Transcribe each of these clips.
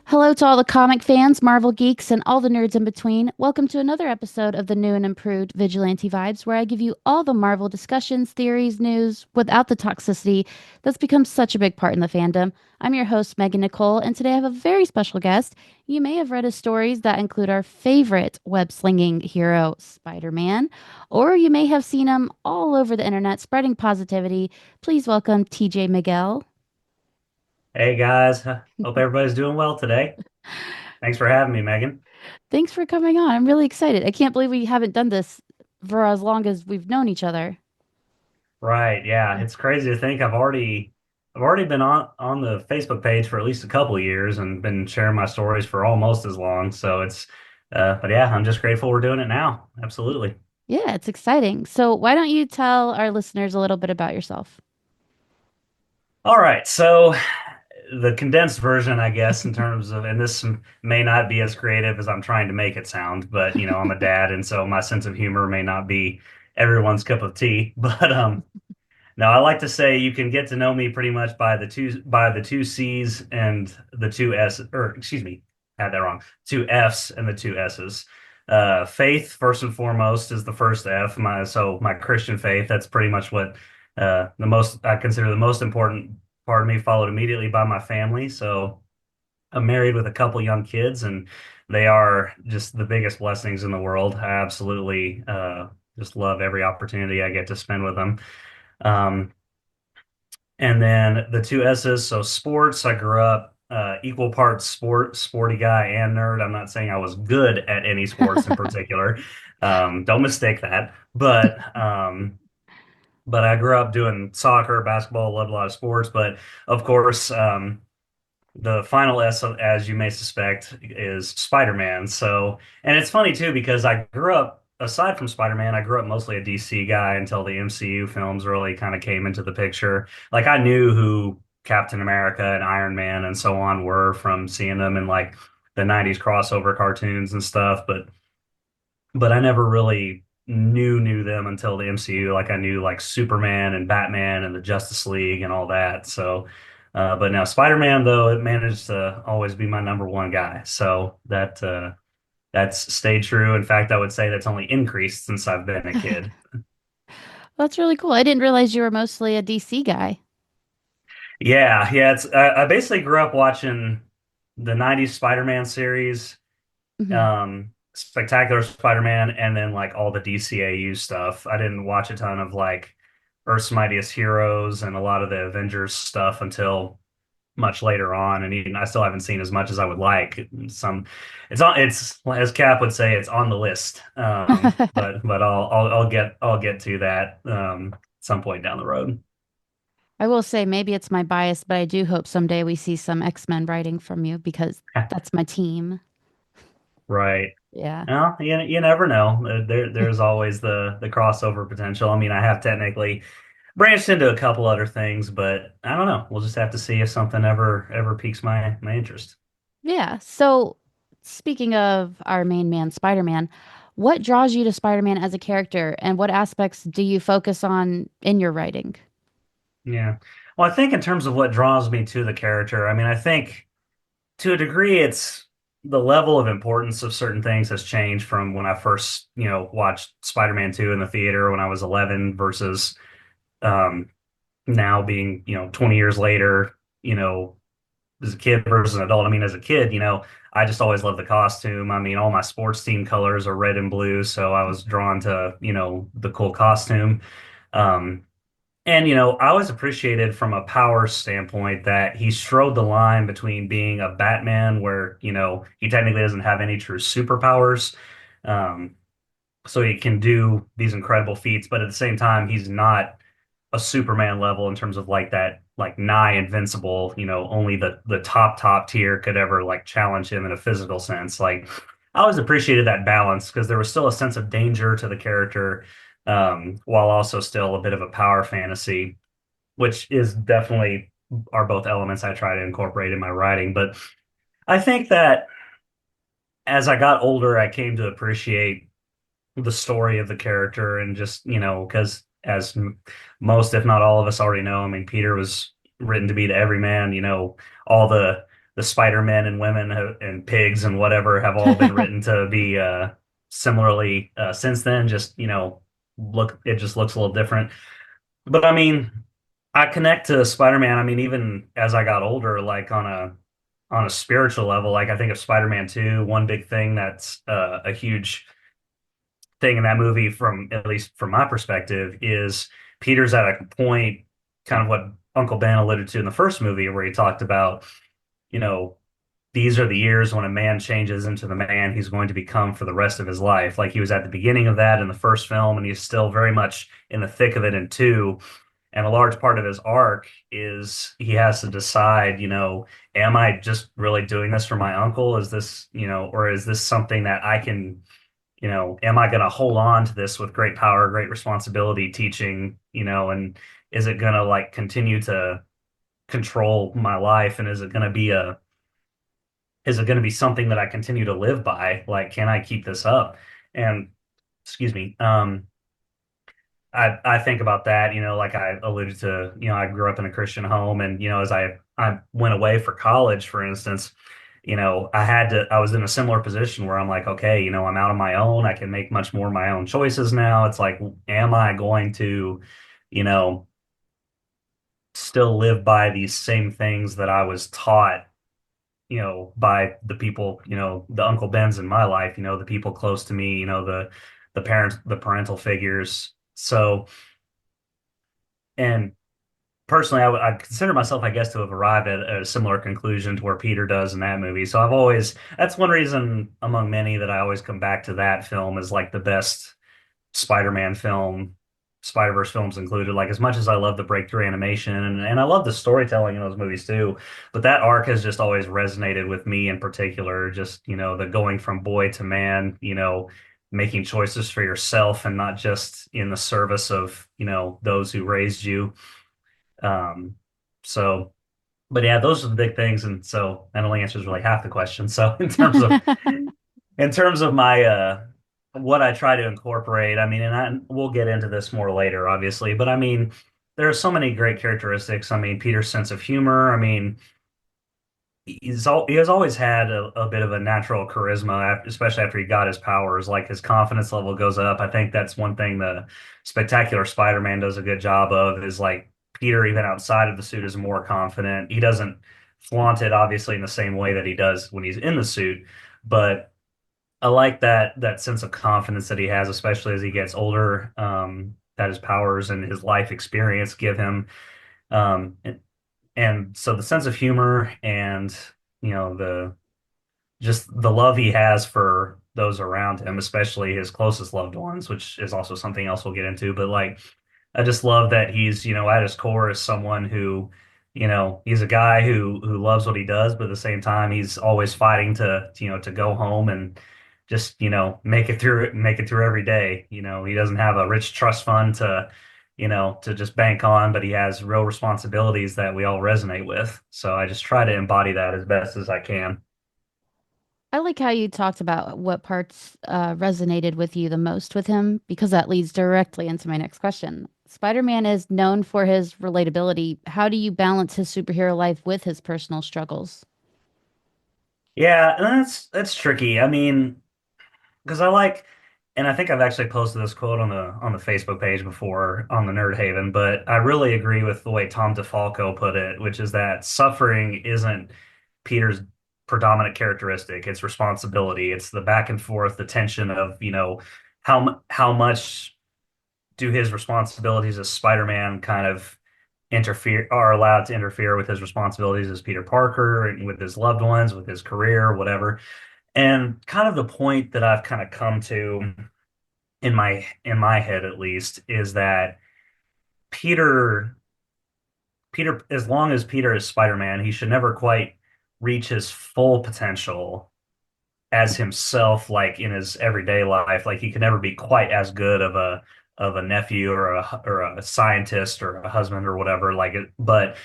Hello to all the comic fans, Marvel geeks, and all the nerds in between. Welcome to another episode of the new and improved Vigilante Vibes, where I give you all the Marvel discussions, theories, news without the toxicity that's become such a big part in the fandom. I'm your host, Megan Nicole, and today I have a very special guest. You may have read his stories that include our favorite web slinging hero, Spider Man, or you may have seen him all over the internet spreading positivity. Please welcome TJ Miguel. Hey guys, hope everybody's doing well today. Thanks for having me, Megan. Thanks for coming on. I'm really excited. I can't believe we haven't done this for as long as we've known each other. Right, yeah, it's crazy to think I've already been on the Facebook page for at least a couple of years and been sharing my stories for almost as long. So but yeah, I'm just grateful we're doing it now. Absolutely. Yeah, it's exciting. So, why don't you tell our listeners a little bit about yourself? All right, so the condensed version, I guess, in terms of, and this may not be as creative as I'm trying to make it sound, but I'm a dad, and so my sense of humor may not be everyone's cup of tea, but. Now, I like to say you can get to know me pretty much by the two C's and the two S, or excuse me, had that wrong. Two F's and the two S's. Faith, first and foremost, is the first F. My Christian faith. That's pretty much what the most I consider the most important part of me. Followed immediately by my family. So I'm married with a couple young kids, and they are just the biggest blessings in the world. I absolutely just love every opportunity I get to spend with them. Um, and then the two S's, so sports, I grew up equal parts sporty guy and nerd. I'm not saying I was good at any sports in particular. Don't mistake that. But I grew up doing soccer, basketball, loved a lot of sports. But of course, the final S, as you may suspect, is Spider-Man. So, and it's funny too because I grew up, aside from Spider-Man, I grew up mostly a DC guy until the MCU films really kind of came into the picture. Like I knew who Captain America and Iron Man and so on were from seeing them in like the 90s crossover cartoons and stuff, but I never really knew them until the MCU. Like I knew like Superman and Batman and the Justice League and all that. So, but now Spider-Man though it managed to always be my number one guy. So that's stayed true. In fact, I would say that's only increased since I've been a kid. That's really cool. I didn't realize you were mostly a DC guy. Yeah, yeah. I basically grew up watching the '90s Spider-Man series, Hmm. Spectacular Spider-Man, and then like all the DCAU stuff. I didn't watch a ton of like Earth's Mightiest Heroes and a lot of the Avengers stuff until much later on, and even I still haven't seen as much as I would like. It's as Cap would say, it's on the list. But I'll get to that at some point down the road. I will say maybe it's my bias, but I do hope someday we see some X-Men writing from you because that's my team. Right. Yeah. Well, you never know. There's always the crossover potential. I mean, I have technically branched into a couple other things, but I don't know. We'll just have to see if something ever piques my interest. Yeah. So, speaking of our main man, Spider-Man, what draws you to Spider-Man as a character, and what aspects do you focus on in your writing? Yeah. Well, I think in terms of what draws me to the character, I mean, I think to a degree it's the level of importance of certain things has changed from when I first, watched Spider-Man 2 in the theater when I was 11 versus um now being, 20 years later, as a kid versus an adult. I mean, as a kid, I just always loved the costume. I mean, all my sports team colors are red and blue, so I was drawn to, the cool costume. Um, and I always appreciated from a power standpoint that he strode the line between being a Batman, where he technically doesn't have any true superpowers, um, so he can do these incredible feats, but at the same time, he's not a Superman level in terms of like that, like nigh invincible. Only the top tier could ever like challenge him in a physical sense. Like I always appreciated that balance because there was still a sense of danger to the character, while also still a bit of a power fantasy, which is definitely are both elements I try to incorporate in my writing. But I think that as I got older, I came to appreciate the story of the character and just, because as most, if not all of us already know, I mean, Peter was written to be the everyman, all the the Spider-Men and women and pigs and whatever have all been written to be similarly since then. Just look, it just looks a little different. But I mean, I connect to Spider-Man. I mean, even as I got older, like on a spiritual level, like I think of Spider-Man 2, one big thing that's a huge thing in that movie, from at least from my perspective, is Peter's at a point, kind of what Uncle Ben alluded to in the first movie, where he talked about, you know, these are the years when a man changes into the man he's going to become for the rest of his life. Like he was at the beginning of that in the first film, and he's still very much in the thick of it in two. And a large part of his arc is he has to decide, am I just really doing this for my uncle? Is this, or is this something that I can, am I going to hold on to this with great power, great responsibility, teaching, and is it going to like continue to control my life? And is it going to be something that I continue to live by? Like, can I keep this up? And excuse me, I think about that, like I alluded to, I grew up in a Christian home, and as I went away for college, for instance, I was in a similar position where I'm like, okay, I'm out on my own. I can make much more of my own choices now. It's like, am I going to, you know, still live by these same things that I was taught, by the people, the Uncle Bens in my life, the people close to me, the parents, the parental figures. So, and personally, I consider myself, I guess, to have arrived at a similar conclusion to where Peter does in that movie. So that's one reason among many that I always come back to that film as like the best Spider-Man film, Spider-Verse films included. Like as much as I love the breakthrough animation and I love the storytelling in those movies too, but that arc has just always resonated with me in particular. Just, the going from boy to man, making choices for yourself and not just in the service of, those who raised you. Um, so, but yeah, those are the big things. And so that only answers really half the question. So in terms of my what I try to incorporate, I mean, and we'll get into this more later, obviously, but I mean, there are so many great characteristics. I mean, Peter's sense of humor. I mean, he has always had a bit of a natural charisma, especially after he got his powers. Like his confidence level goes up. I think that's one thing the Spectacular Spider-Man does a good job of, is like Peter, even outside of the suit, is more confident. He doesn't flaunt it, obviously, in the same way that he does when he's in the suit, but I like that sense of confidence that he has, especially as he gets older. That his powers and his life experience give him. Um, and so the sense of humor and the just the love he has for those around him, especially his closest loved ones, which is also something else we'll get into. But like, I just love that he's, at his core is someone who, he's a guy who loves what he does, but at the same time, he's always fighting to go home and just, make it through every day. He doesn't have a rich trust fund to just bank on, but he has real responsibilities that we all resonate with. So I just try to embody that as best as I can. I like how you talked about what parts resonated with you the most with him, because that leads directly into my next question. Spider-Man is known for his relatability. How do you balance his superhero life with his personal struggles? Yeah, and that's tricky. I mean, because and I think I've actually posted this quote on the Facebook page before on the Nerd Haven, but I really agree with the way Tom DeFalco put it, which is that suffering isn't Peter's predominant characteristic. It's responsibility. It's the back and forth, the tension of, how much do his responsibilities as Spider-Man kind of are allowed to interfere with his responsibilities as Peter Parker and with his loved ones, with his career, whatever. And kind of the point that I've kind of come to in my head at least is that Peter Peter, as long as Peter is Spider-Man, he should never quite reach his full potential as himself, like in his everyday life. Like he could never be quite as good of a nephew or a scientist or a husband or whatever. Like it, but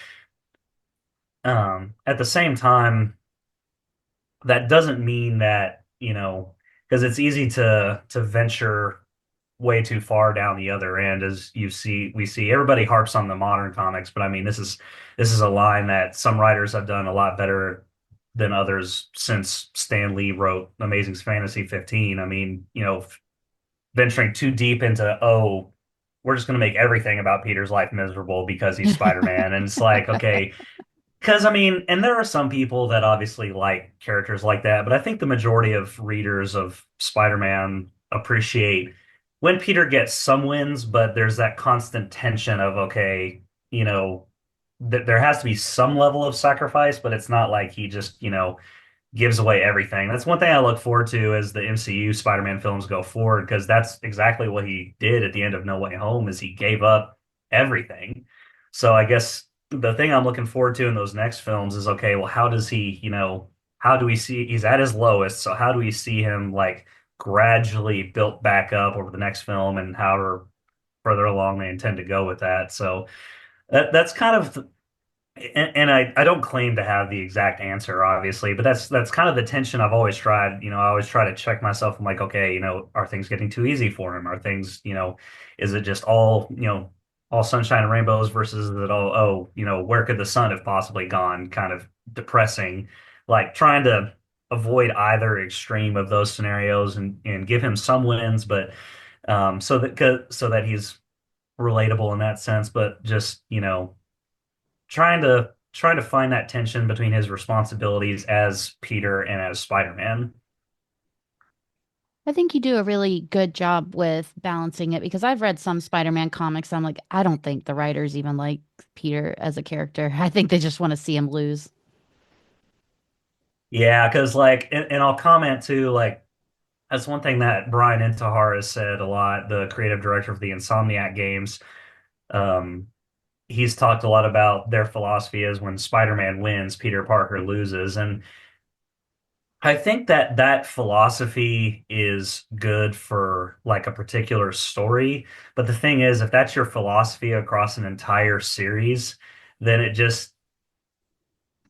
at the same time, that doesn't mean that, because it's easy to venture way too far down the other end. As we see everybody harps on the modern comics, but I mean this is a line that some writers have done a lot better than others since Stan Lee wrote Amazing Fantasy 15. I mean, venturing too deep into, oh, we're just going to make everything about Peter's life miserable because he's Spider-Man. And it's like, okay, because I mean, and there are some people that obviously like characters like that, but I think the majority of readers of Spider-Man appreciate when Peter gets some wins, but there's that constant tension of, okay, you know, there has to be some level of sacrifice, but it's not like he just, gives away everything. That's one thing I look forward to as the MCU Spider-Man films go forward, because that's exactly what he did at the end of No Way Home is he gave up everything. So I guess the thing I'm looking forward to in those next films is okay, well, how does he, how do we see he's at his lowest, so how do we see him like gradually built back up over the next film and however further along they intend to go with that. So that's kind of and I don't claim to have the exact answer, obviously, but that's kind of the tension I've always tried. I always try to check myself. I'm like, okay, are things getting too easy for him? Are things, is it just all sunshine and rainbows versus is it all, oh, where could the sun have possibly gone? Kind of depressing. Like trying to avoid either extreme of those scenarios and give him some wins, but so that he's relatable in that sense, but just, trying to find that tension between his responsibilities as Peter and as Spider-Man. I think you do a really good job with balancing it because I've read some Spider-Man comics. I'm like, I don't think the writers even like Peter as a character. I think they just want to see him lose. Yeah, because like, and I'll comment too, like that's one thing that Brian Intihar has said a lot, the creative director of the Insomniac games. Um, he's talked a lot about their philosophy is when Spider-Man wins, Peter Parker loses, and I think that that philosophy is good for like a particular story. But the thing is, if that's your philosophy across an entire series, then it just,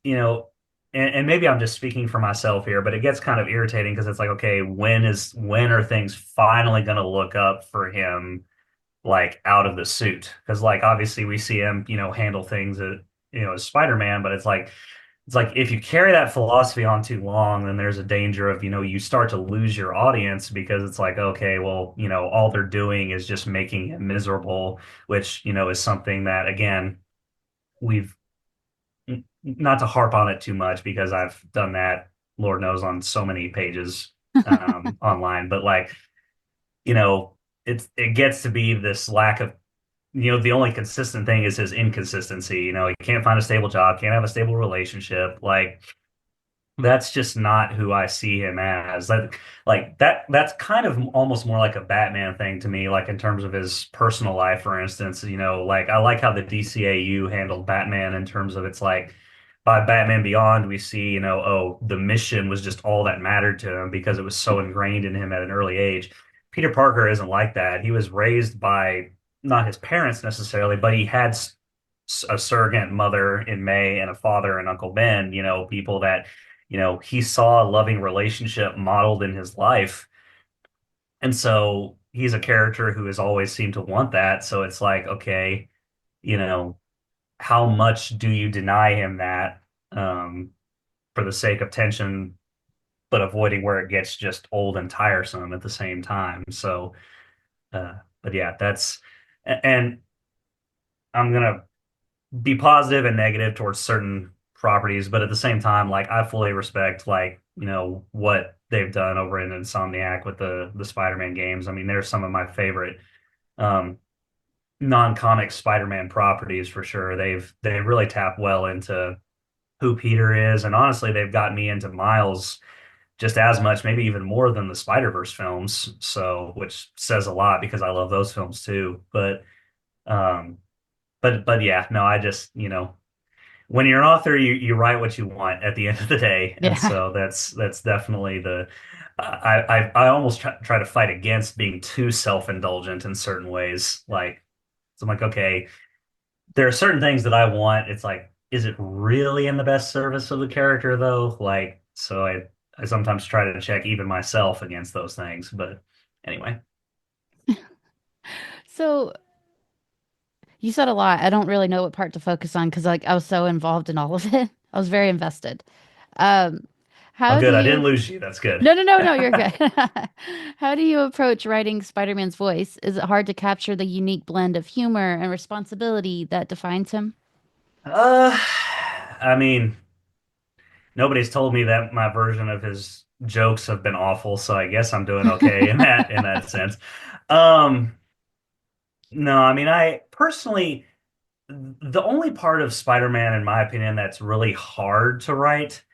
you know, and maybe I'm just speaking for myself here, but it gets kind of irritating because it's like, okay, when are things finally going to look up for him like out of the suit? Because like obviously we see him, handle things that, as Spider-Man, but it's like if you carry that philosophy on too long, then there's a danger of, you start to lose your audience because it's like, okay, well, all they're doing is just making him miserable, which, is something that, again, we've not to harp on it too much because I've done that, Lord knows, on so many pages online, but like, you know, it gets to be this lack of the only consistent thing is his inconsistency. He can't find a stable job, can't have a stable relationship. Like that's just not who I see him as. That's kind of almost more like a Batman thing to me, like in terms of his personal life, for instance. Like I like how the DCAU handled Batman in terms of it's like by Batman Beyond, we see, oh, the mission was just all that mattered to him because it was so ingrained in him at an early age. Peter Parker isn't like that. He was raised by not his parents necessarily, but he had a surrogate mother in May and a father and Uncle Ben, people that he saw a loving relationship modeled in his life. And so he's a character who has always seemed to want that. So it's like, okay, you know, how much do you deny him that um, for the sake of tension, but avoiding where it gets just old and tiresome at the same time? So, but yeah, and I'm gonna be positive and negative towards certain properties, but at the same time, like I fully respect like, what they've done over in Insomniac with the Spider-Man games. I mean, they're some of my favorite um non-comic Spider-Man properties for sure. They really tap well into who Peter is, and honestly, they've got me into Miles just as much, maybe even more than the Spider-Verse films. So, which says a lot because I love those films too. Um, but yeah, no, I just, when you're an author, you write what you want at the end of the day, and Yeah. so that's definitely the I almost try to fight against being too self-indulgent in certain ways. Like, so I'm like, okay, there are certain things that I want. It's like, is it really in the best service of the character though? Like, so I sometimes try to check even myself against those things. But anyway, So you said a lot. I don't really know what part to focus on because like I was so involved in all of it. I was very invested. Um, Oh, how do good. I didn't you? lose you. That's good. No, no, no, no, you're good. How do you approach writing Spider-Man's voice? Is it hard to capture the unique blend of humor and responsibility that defines him? Uh, I mean, nobody's told me that my version of his jokes have been awful, so I guess I'm doing okay in that sense. Um, no, I mean, I personally, the only part of Spider-Man, in my opinion, that's really hard to write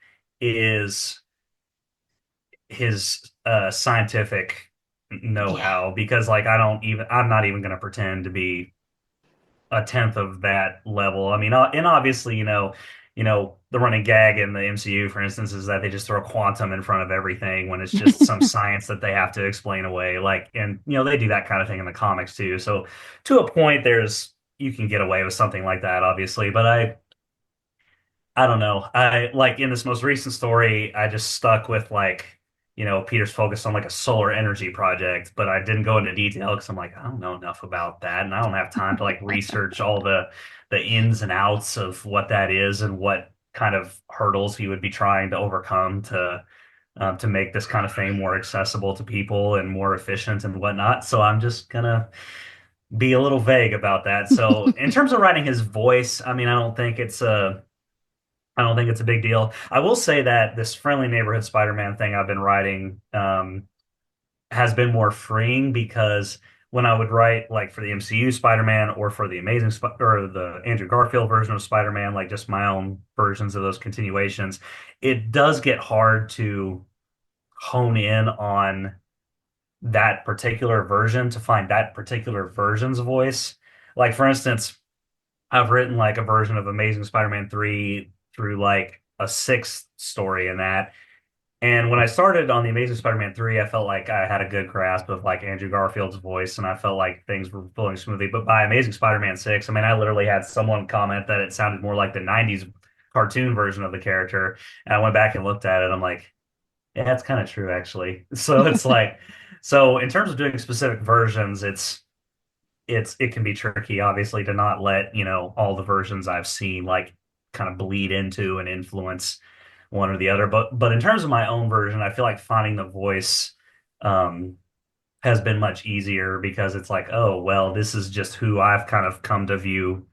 is his scientific Yeah. know-how because like I'm not even going to pretend to be a tenth of that level. I mean, and obviously, the running gag in the MCU, for instance, is that they just throw quantum in front of everything when it's just some science that they have to explain away. Like, and they do that kind of thing in the comics too. So to a point, you can get away with something like that, obviously. But I don't know. I like in this most recent story, I just stuck with like, Peter's focused on like a solar energy project, but I didn't go into detail because I'm like, I don't know enough about that, and I don't have time to like research all the ins and outs of what that is and what kind of hurdles he would be trying to overcome to make this kind of thing more accessible to people and more efficient and whatnot. So I'm just gonna be a little vague about that. So in terms of writing his voice, I mean, I don't think it's a big deal. I will say that this friendly neighborhood Spider-Man thing I've been writing has been more freeing because when I would write like for the MCU Spider-Man or for the or the Andrew Garfield version of Spider-Man, like just my own versions of those continuations, it does get hard to hone in on that particular version to find that particular version's voice. Like for instance, I've written like a version of Amazing Spider-Man 3 through like a sixth story in that. And when I started on the Amazing Spider-Man 3, I felt like I had a good grasp of like Andrew Garfield's voice and I felt like things were flowing smoothly. But by Amazing Spider-Man 6, I mean, I literally had someone comment that it sounded more like the 90s cartoon version of the character. And I went back and looked at it. I'm like, yeah, that's kind of true, actually. So it's like, so in terms of doing specific versions, it can be tricky, obviously, to not let, all the versions I've seen like kind of bleed into and influence one or the other. But in terms of my own version, I feel like finding the voice um has been much easier because it's like, oh, well, this is just who I've kind of come to view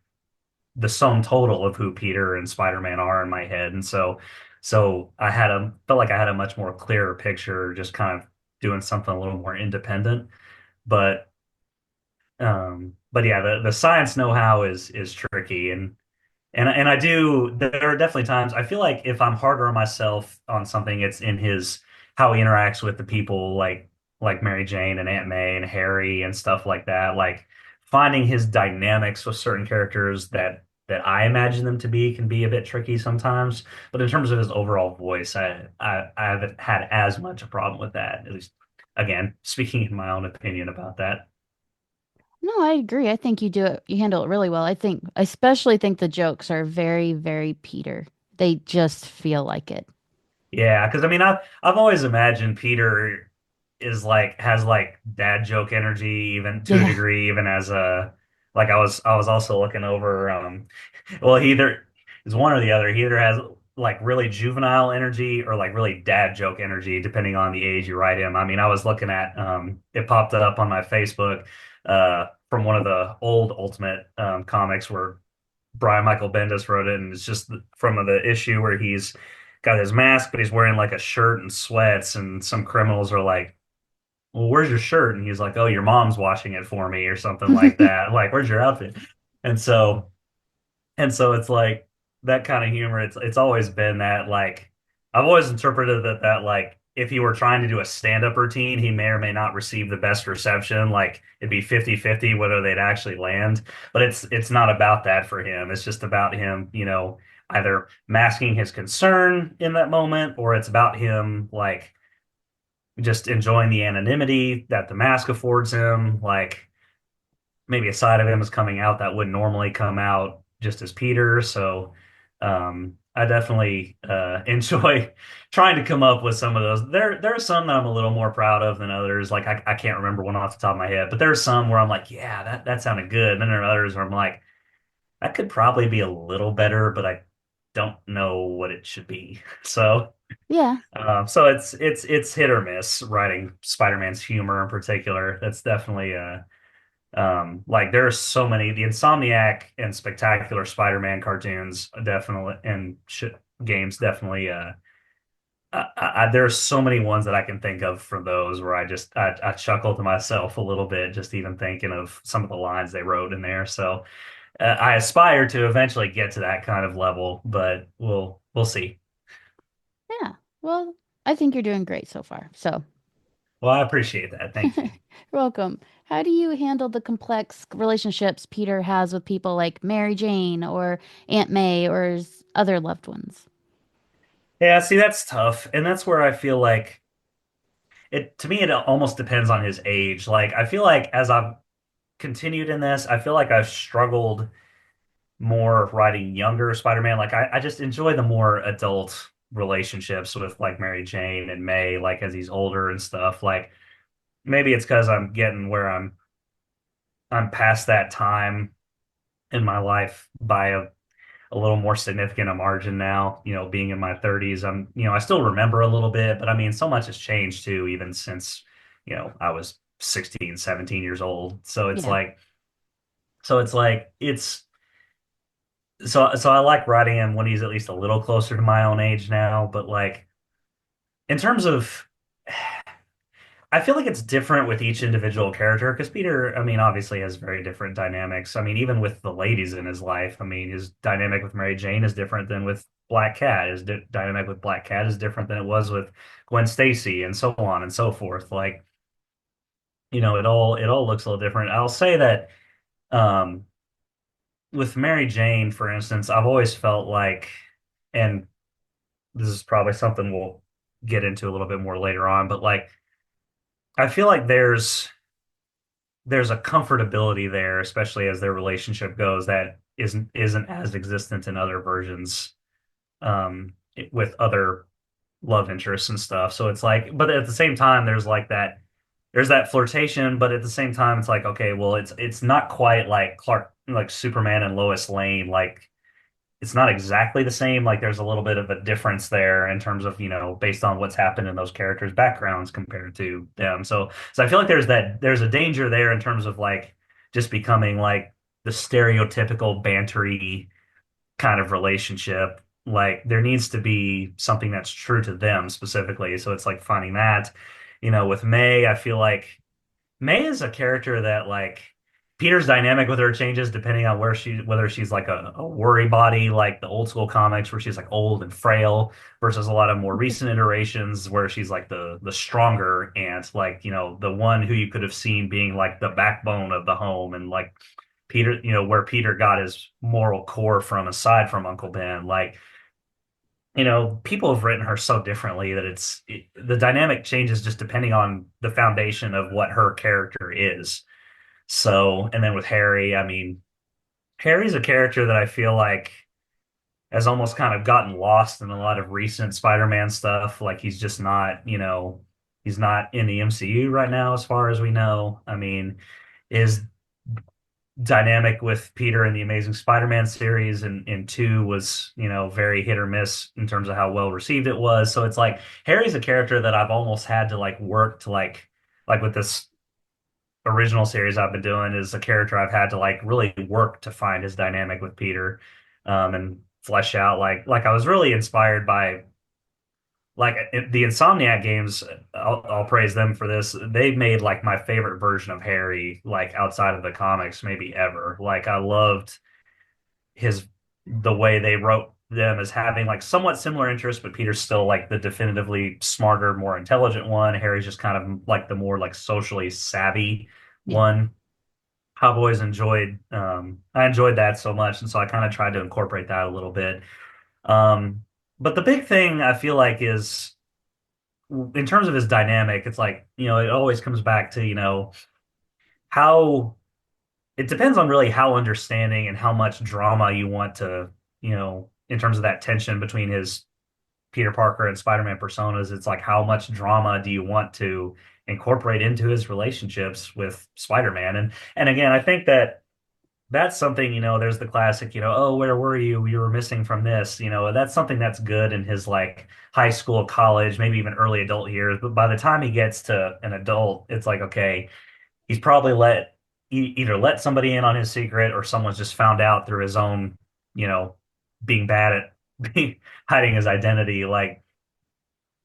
the sum total of who Peter and Spider-Man are in my head. And so felt like I had a much more clearer picture just kind of doing something a little more independent. But but yeah, the science know-how is tricky, and I do. There are definitely times I feel like if I'm harder on myself on something, it's in his how he interacts with the people like Mary Jane and Aunt May and Harry and stuff like that. Like finding his dynamics with certain characters that I imagine them to be can be a bit tricky sometimes. But in terms of his overall voice, I haven't had as much a problem with that. At least, again, speaking in my own opinion about that. No, I agree. I think you do it, you handle it really well. I especially think the jokes are very, very Peter. They just feel like it. Yeah, because I mean, I've always imagined Peter is like has like dad joke energy, even to a Yeah. degree, even as a like I was also looking over well, he either is one or the other. He either has like really juvenile energy or like really dad joke energy, depending on the age you write him. I mean, I was looking at it popped up on my Facebook from one of the old Ultimate comics where Brian Michael Bendis wrote it, and it's just from the issue where he's got his mask, but he's wearing like a shirt and sweats, and some criminals are like, "Well, where's your shirt?" And he's like, "Oh, your mom's washing it for me," or something like that. Like, "Where's your outfit?" And so it's like that kind of humor. It's always been that like I've always interpreted that like if he were trying to do a stand-up routine, he may or may not receive the best reception. Like it'd be 50-50 whether they'd actually land. But it's not about that for him. It's just about him, either masking his concern in that moment or it's about him like just enjoying the anonymity that the mask affords him. Like maybe a side of him is coming out that wouldn't normally come out just as Peter. So I definitely enjoy trying to come up with some of those. There are some that I'm a little more proud of than others. Like I can't remember one off the top of my head, but there are some where I'm like, yeah, that sounded good. And then there are others where I'm like, that could probably be a little better, but I don't know what it should be. So Yeah. so it's hit or miss writing Spider-Man's humor in particular. That's definitely like there are so many the Insomniac and Spectacular Spider-Man cartoons definitely and sh games definitely there's so many ones that I can think of from those where I chuckle to myself a little bit just even thinking of some of the lines they wrote in there. So I aspire to eventually get to that kind of level, but we'll see. Yeah. Well, I think you're doing great so far. So, Well, I appreciate that. Thank you're you. welcome. How do you handle the complex relationships Peter has with people like Mary Jane or Aunt May or his other loved ones? Yeah, see, that's tough, and that's where I feel like it to me it almost depends on his age. Like I feel like as I've continued in this, I feel like I've struggled more writing younger Spider-Man. Like I just enjoy the more adult relationships with like Mary Jane and May, like as he's older and stuff. Like maybe it's because I'm getting where I'm past that time in my life by a little more significant a margin now, being in my 30s. I still remember a little bit, but I mean, so much has changed too, even since, I was 16, 17 years old. Yeah. It's so I like writing him when he's at least a little closer to my own age now, but like in terms of I feel like it's different with each individual character because Peter, I mean, obviously has very different dynamics. I mean, even with the ladies in his life, I mean, his dynamic with Mary Jane is different than with Black Cat. His dynamic with Black Cat is different than it was with Gwen Stacy, and so on and so forth. Like, it all looks a little different. I'll say that um, with Mary Jane, for instance, I've always felt like, and this is probably something we'll get into a little bit more later on, but like, I feel like there's a comfortability there, especially as their relationship goes, that isn't as existent in other versions with other love interests and stuff. So it's like, but at the same time, there's that flirtation, but at the same time, it's like, okay, well, it's not quite like like Superman and Lois Lane, like it's not exactly the same. Like there's a little bit of a difference there in terms of, based on what's happened in those characters' backgrounds compared to them. So I feel like there's a danger there in terms of like just becoming like the stereotypical bantery kind of relationship. Like there needs to be something that's true to them specifically. So it's like finding that, with May, I feel like May is a character that like Peter's dynamic with her changes depending on whether she's like a worry body like the old school comics where she's like old and frail versus a lot of more recent iterations where she's like the stronger aunt, like, the one who you could have seen being like the backbone of the home and like Peter, where Peter got his moral core from aside from Uncle Ben. Like, people have written her so differently that the dynamic changes just depending on the foundation of what her character is. So, and then with Harry, I mean, Harry's a character that I feel like has almost kind of gotten lost in a lot of recent Spider-Man stuff. Like he's just not, he's not in the MCU right now, as far as we know. I mean, his dynamic with Peter in the Amazing Spider-Man series and in two was, very hit or miss in terms of how well received it was. So it's like Harry's a character that I've almost had to like work to like with this original series I've been doing is a character I've had to like really work to find his dynamic with Peter, and flesh out like I was really inspired by the Insomniac games. I'll praise them for this. They made like my favorite version of Harry, like outside of the comics, maybe ever. Like I loved his the way they wrote them as having like somewhat similar interests, but Peter's still like the definitively smarter, more intelligent one. Harry's just kind of like the more like socially savvy Yeah. one. I've always I enjoyed that so much, and so I kind of tried to incorporate that a little bit. Um, but the big thing I feel like is in terms of his dynamic, it's like, it always comes back to, how it depends on really how understanding and how much drama you want to, in terms of that tension between his Peter Parker and Spider-Man personas. It's like how much drama do you want to incorporate into his relationships with Spider-Man? And again, I think that that's something, there's the classic, oh, where were you? You were missing from this. That's something that's good in his like high school, college, maybe even early adult years. But by the time he gets to an adult, it's like, okay, he's probably either let somebody in on his secret or someone's just found out through his own, you know, being bad at hiding his identity. Like,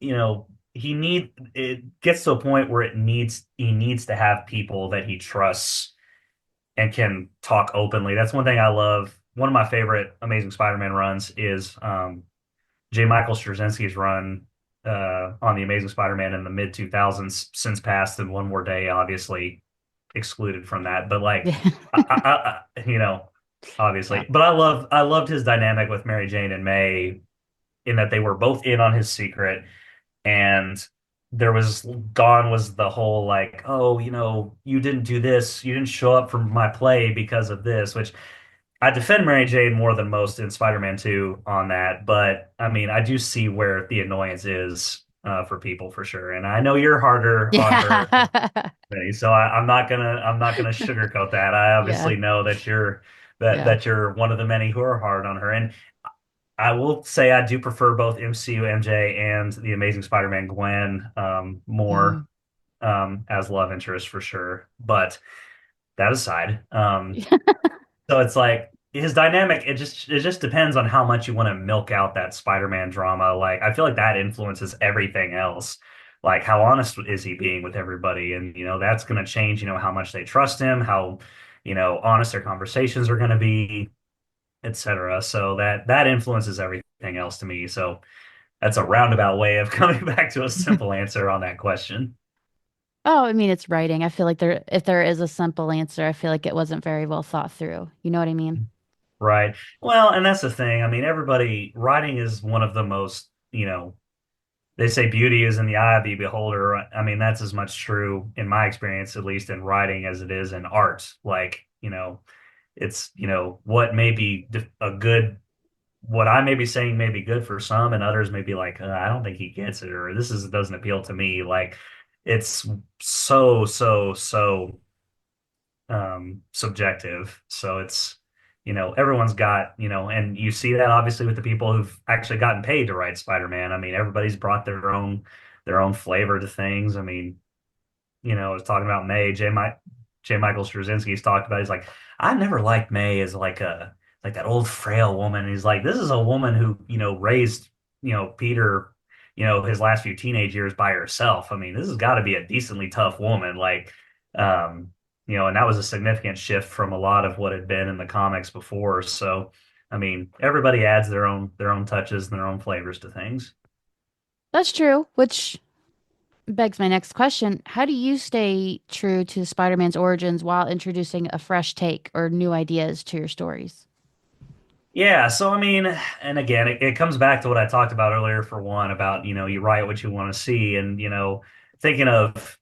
it gets to a point where he needs to have people that he trusts and can talk openly. That's one thing I love. One of my favorite Amazing Spider-Man runs is J. Michael Straczynski's run on the Amazing Spider-Man in the mid 2000s, since passed, and One More Day obviously excluded from that. But like, Yeah. Yeah. obviously. But I loved his dynamic with Mary Jane and May in that they were both in on his secret, and there was gone was the whole like, oh, you didn't do this, you didn't show up for my play because of this, which I defend Mary Jane more than most in Spider-Man 2 on that, but I mean, I do see where the annoyance is for people for sure, and I know you're harder on her Yeah. than me, so I'm not gonna sugarcoat that. I Yeah. obviously know that Yeah. you're one of the many who are hard on her, and I will say I do prefer both MCU MJ and the Amazing Spider-Man Gwen more Mm. as love interest for sure. But that aside, so it's like his dynamic, it just depends on how much you want to milk out that Spider-Man drama. Like I feel like that influences everything else. Like how honest is he being with everybody? And that's gonna change, how much they trust him, how, honest their conversations are gonna be, etc. So that influences everything else to me. So that's a roundabout way of coming back to a simple answer on that question. Oh, I mean, it's writing. I feel like if there is a simple answer, I feel like it wasn't very well thought through. You know what I mean? Right. Well, and that's the thing. I mean, everybody, writing is one of the most, they say beauty is in the eye of the beholder. I mean, that's as much true in my experience, at least in writing, as it is in art. Like, it's, what may be what I may be saying may be good for some, and others may be like, I don't think he gets it, or this is doesn't appeal to me. Like, it's so, so, so subjective. So it's, everyone's got, and you see that obviously with the people who've actually gotten paid to write Spider-Man. I mean, everybody's brought their own flavor to things. I mean, I was talking about May, J. Michael Straczynski's talked about. He's like, I never liked May as like that old frail woman. He's like, this is a woman who raised Peter his last few teenage years by herself. I mean, this has got to be a decently tough woman. Like, and that was a significant shift from a lot of what had been in the comics before. So, I mean, everybody adds their own touches and their own flavors to things. That's true, which begs my next question. How do you stay true to Spider-Man's origins while introducing a fresh take or new ideas to your stories? Yeah, so I mean, and again, it comes back to what I talked about earlier for one about, you write what you want to see and, thinking of,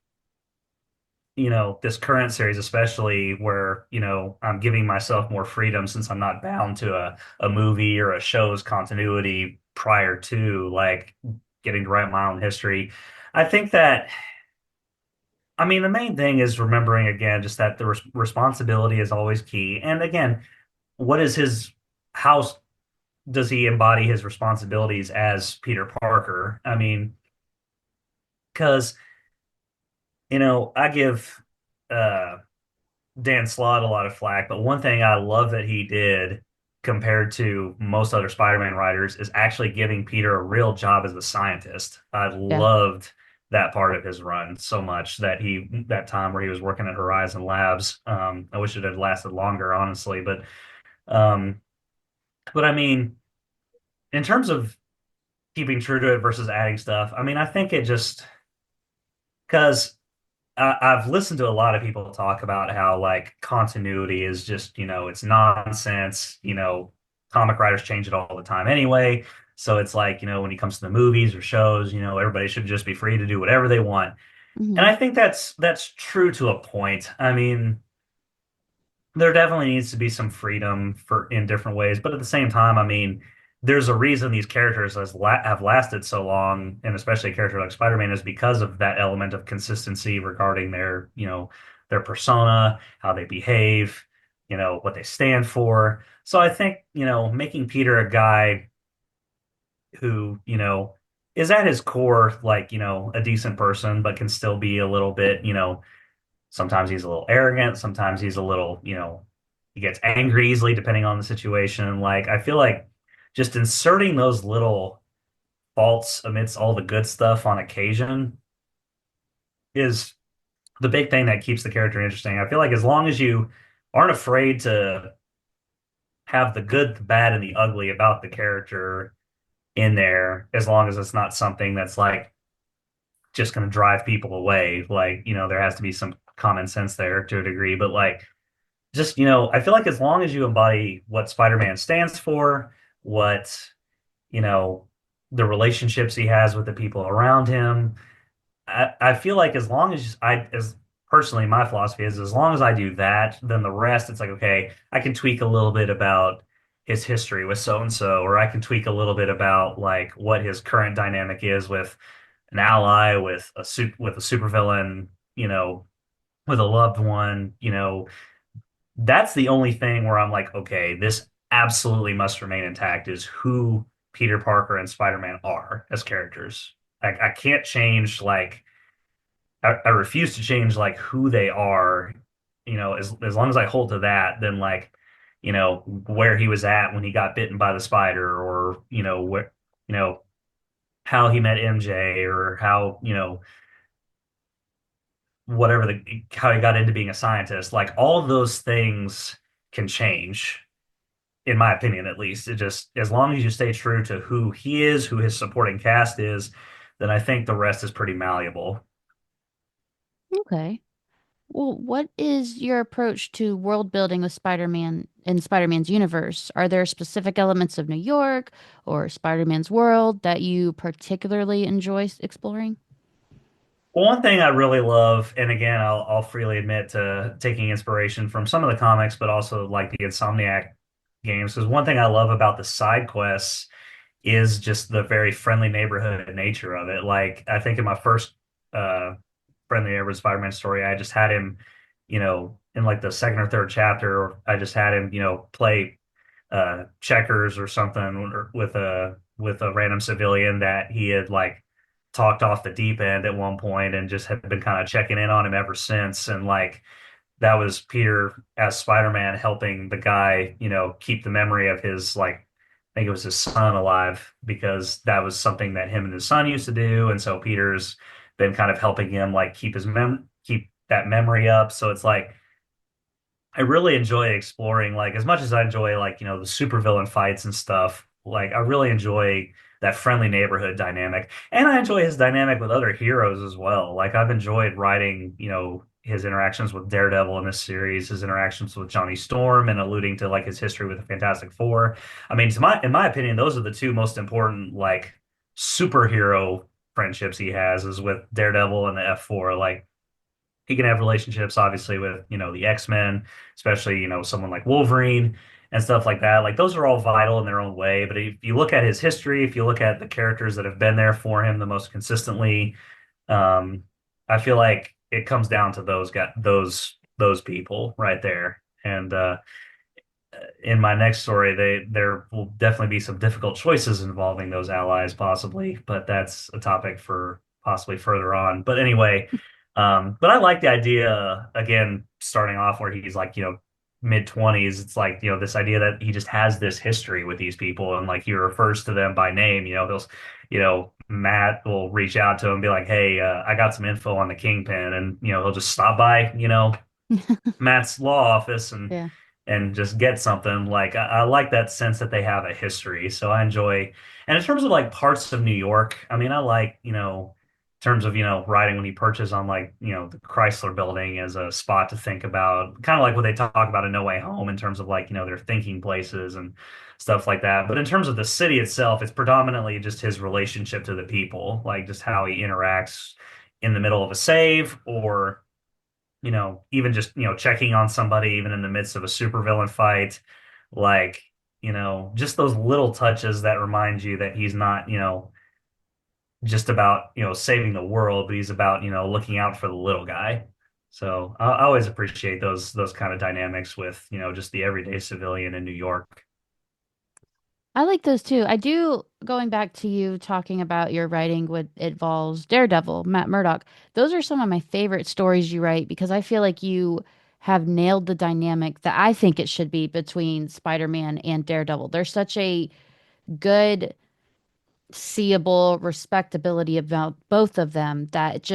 this current series, especially where, I'm giving myself more freedom since I'm not bound to a movie or a show's continuity prior to like getting to write my own history. I think that, I mean, the main thing is remembering again, just that the responsibility is always key. And again, what is how does he embody his responsibilities as Peter Parker? I mean, because, I give uh, Dan Slott a lot of flack, but one thing I love that he did compared to most other Spider-Man writers is actually giving Peter a real job as a scientist. I Yeah. loved that part of his run so much that time where he was working at Horizon Labs. I wish it had lasted longer, honestly, um, but I mean, in terms of keeping true to it versus adding stuff, I mean, I think it just because I've listened to a lot of people talk about how like continuity is just, it's nonsense. Comic writers change it all the time anyway. So it's like, when it comes to the movies or shows, everybody should just be free to do whatever they want. And Hmm. I think that's true to a point. I mean, there definitely needs to be some freedom for in different ways, but at the same time, I mean, there's a reason these characters have lasted so long, and especially a character like Spider-Man is because of that element of consistency regarding their persona, how they behave, what they stand for. So I think, making Peter a guy who, is at his core like, a decent person, but can still be a little bit, sometimes he's a little arrogant, sometimes he's a little, he gets angry easily depending on the situation. Like I feel like just inserting those little faults amidst all the good stuff on occasion is the big thing that keeps the character interesting. I feel like as long as you aren't afraid to have the good, the bad, and the ugly about the character in there, as long as it's not something that's like just going to drive people away. Like, there has to be some common sense there to a degree, but like, just, I feel like as long as you embody what Spider-Man stands for, what, you know, the relationships he has with the people around him, I feel like as personally, my philosophy is as long as I do that, then the rest, it's like, okay, I can tweak a little bit about his history with so and so, or I can tweak a little bit about like what his current dynamic is with an ally, with a supervillain, with a loved one, that's the only thing where I'm like, okay, this absolutely must remain intact is who Peter Parker and Spider-Man are as characters. I can't change like I refuse to change like who they are, as long as I hold to that, then like, where he was at when he got bitten by the spider, or where, you know, how he met MJ, or how, whatever how he got into being a scientist, like all of those things can change, in my opinion, at least. It just, as long as you stay true to who he is, who his supporting cast is, then I think the rest is pretty malleable. Okay. Well, what is your approach to world building with Spider-Man in Spider-Man's universe? Are there specific elements of New York or Spider-Man's world that you particularly enjoy exploring? Well, one thing I really love, and again, I'll freely admit to taking inspiration from some of the comics, but also like the Insomniac games, because one thing I love about the side quests is just the very friendly neighborhood nature of it. Like I think in my first uh friendly neighborhood Spider-Man story, I just had him, in like the second or third chapter, I just had him, play checkers or something, or with a random civilian that he had like talked off the deep end at one point and just had been kind of checking in on him ever since. And like that was Peter as Spider-Man helping the guy, keep the memory of his like I think it was his son alive, because that was something that him and his son used to do. And so Peter's been kind of helping him like keep that memory up. So it's like I really enjoy exploring, like as much as I enjoy like, the supervillain fights and stuff, like I really enjoy that friendly neighborhood dynamic. And I enjoy his dynamic with other heroes as well. Like I've enjoyed writing, his interactions with Daredevil in this series, his interactions with Johnny Storm, and alluding to like his history with the Fantastic Four. I mean, in my opinion, those are the two most important like superhero friendships he has, is with Daredevil and the F4. Like he can have relationships obviously with the X-Men, especially someone like Wolverine and stuff like that. Like those are all vital in their own way, but if you look at his history, if you look at the characters that have been there for him the most consistently, um I feel like it comes down to those guys, those people right there. And in my next story, there will definitely be some difficult choices involving those allies, possibly, but that's a topic for possibly further on. But anyway, but I like the idea again, starting off where he's like, mid 20s. It's like, this idea that he just has this history with these people, and like he refers to them by name. Matt will reach out to him and be like, "Hey, I got some info on the Kingpin," and he'll just stop by, Matt's law office Yeah. and just get something. Like I like that sense that they have a history. So I enjoy. And in terms of like parts of New York, I mean, I like, in terms of, riding when he perches on like, the Chrysler building as a spot to think about, kind of like what they talk about in No Way Home in terms of like, their thinking places and stuff like that. But in terms of the city itself, it's predominantly just his relationship to the people, like just how he interacts in the middle of a save, or even just, checking on somebody, even in the midst of a supervillain fight, like, just those little touches that remind you that he's not, just about, saving the world, but he's about, looking out for the little guy. So I always appreciate those kind of dynamics with, just the everyday civilian in New York. I like those too. I do, going back to you talking about your writing what involves Daredevil, Matt Murdock. Those are some of my favorite stories you write because I feel like you have nailed the dynamic that I think it should be between Spider-Man and Daredevil. There's such a good, seeable respectability about both of them that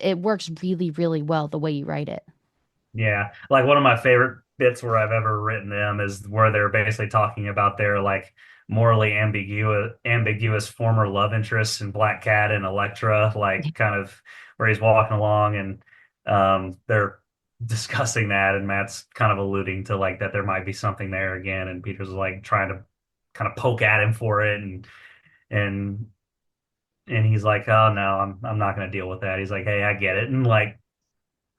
it works really, really well the way you write it. Yeah, like one of my favorite bits where I've ever written them is where they're basically talking about their like morally ambiguous former love interests in Black Cat and Elektra, like kind of where he's walking along and they're discussing that and Matt's kind of alluding to like that there might be something there again and Peter's like trying to kind of poke at him for it and and he's like, "Oh no, I'm not going to deal with that." He's like, "Hey, I get it." And like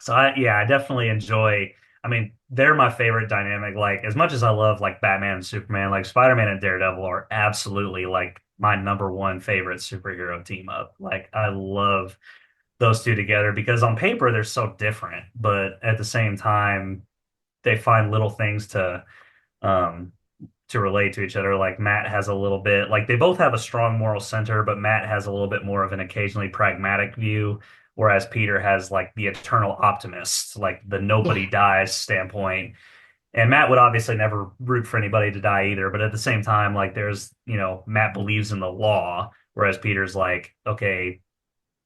so I definitely enjoy. I mean, they're my favorite dynamic. Like as much as I love like Batman and Superman, like Spider-Man and Daredevil are absolutely like my number one favorite superhero team up. Like I love those two together because on paper they're so different, but at the same time they find little things um to relate to each other. Like Matt has a little bit, like they both have a strong moral center, but Matt has a little bit more of an occasionally pragmatic view, whereas Peter has like the eternal optimist, like the Yeah. nobody dies standpoint. And Matt would obviously never root for anybody to die either, but at the same time, like there's, Matt believes in the law, whereas Peter's like, okay,